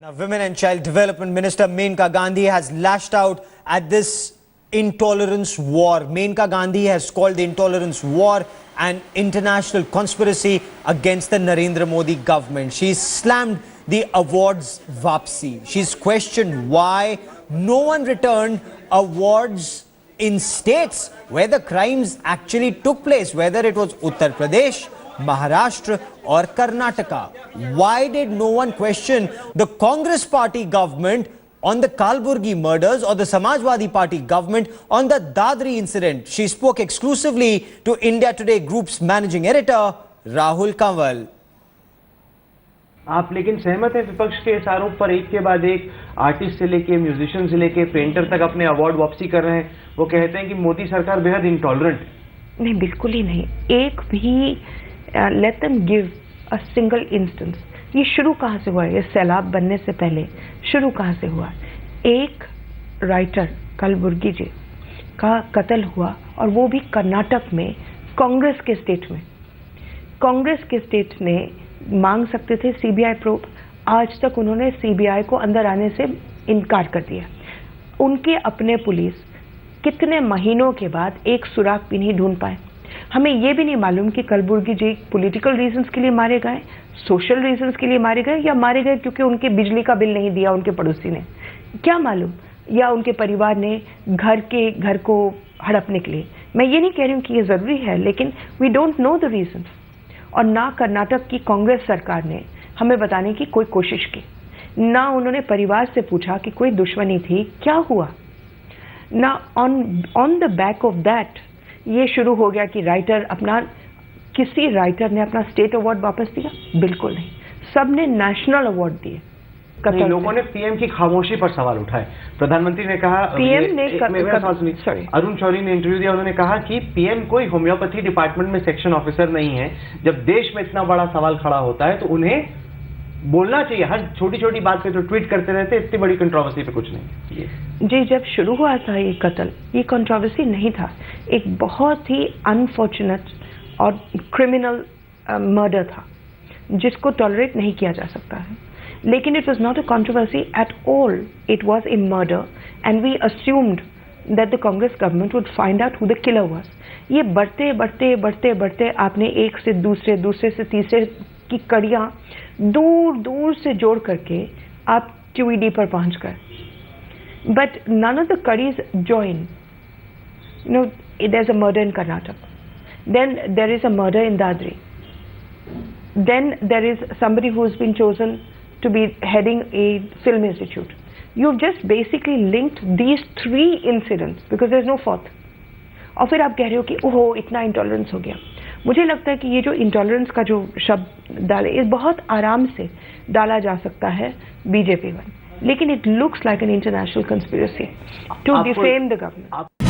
Now, Women and Child Development Minister Menka Gandhi has lashed out at this intolerance war. Menka Gandhi has called the intolerance war an international conspiracy against the Narendra Modi government. She's slammed the awards Vapsi. She's questioned why no one returned awards in states where the crimes actually took place, whether it was Uttar Pradesh, Maharashtra or Karnataka. Why did no one question the Congress party government on the Kalburgi murders or the Samajwadi Party government on the Dadri incident? She spoke exclusively to India Today Group's managing editor Rahul Kanwal. आप लेकिन सहमत हैं विपक्ष के इस आरोप पर एक के बाद एक आर्टिस्ट से लेके म्यूजिशियन से लेके पेंटर तक अपने अवार्ड वापसी कर रहे हैं। वो कहते हैं कि मोदी सरकार बेहद इंटॉलरेंट। नहीं, बिल्कुल ही नहीं। एक भी let them give a single instance. ये शुरू कहाँ से हुआ है? ये सैलाब बनने से पहले शुरू कहाँ से हुआ? एक राइटर कलबुर्गी जी का कत्ल हुआ और वो भी कर्नाटक में कांग्रेस के स्टेट में। कांग्रेस के स्टेट ने मांग सकते थे सीबीआई प्रोब। आज तक उन्होंने सीबीआई को अंदर आने से इनकार कर दिया। उनके अपने पुलिस कितने महीनों के बाद एक सुराग भी नहीं ढूंढ पाए। हमें यह भी नहीं मालूम कि कलबुर्गी जी पॉलिटिकल रीजंस के लिए मारे गए, सोशल रीजंस के लिए मारे गए, या मारे गए क्योंकि उनके बिजली का बिल नहीं दिया उनके पड़ोसी ने, क्या मालूम, या उनके परिवार ने घर को हड़पने के लिए। मैं ये नहीं कह रही हूँ कि ये ज़रूरी है, लेकिन we don't know the reasons. और ना कर्नाटक की कांग्रेस सरकार ने हमें बताने की कोई कोशिश की, ना उन्होंने परिवार से पूछा कि कोई दुश्मनी थी, क्या हुआ। ना on the back of that ये शुरू हो गया कि किसी राइटर ने अपना स्टेट अवार्ड वापस दिया? बिल्कुल नहीं। सब ने नेशनल अवार्ड दिए। लोगों ने पीएम की खामोशी पर सवाल उठाए। प्रधानमंत्री ने कहा, पीएम ने अरुण शौरी ने इंटरव्यू दिया, उन्होंने कहा कि पीएम कोई होम्योपैथी डिपार्टमेंट में सेक्शन ऑफिसर नहीं है। जब देश में इतना बड़ा सवाल खड़ा होता है तो उन्हें बोलना चाहिए। हर छोटी छोटी बात पे जो ट्वीट करते रहते, इतनी बड़ी कंट्रोवर्सी पे कुछ नहीं। जी, जब शुरू हुआ था ये कत्ल, ये कंट्रोवर्सी नहीं था। एक बहुत ही अनफॉर्चुनेट और क्रिमिनल मर्डर था जिसको टॉलरेट नहीं किया जा सकता है। लेकिन it was not a controversy at all. It was a murder and we assumed that the Congress government would find out who the killer was. ये बढ़ते बढ़ते बढ़ते बढ़ते आपने एक से दूसरे, दूसरे से तीसरे की कड़ियां दूर दूर से जोड़ करके आप ट्यूईडी पर पहुंच गए। But none of the kadis join. You know, there's a murder in Karnataka. Then there is a murder in Dadri. Then there is somebody who's been chosen to be heading a film institute. You've just basically linked these three incidents because there's no fourth. और फिर आप कह रहे हो कि ओहो इतना intolerance हो गया। मुझे लगता है कि ये जो इंटॉलरेंस का जो शब्द डाले, ये बहुत आराम से डाला जा सकता है बीजेपी पर, लेकिन it looks like an international conspiracy to defame the government.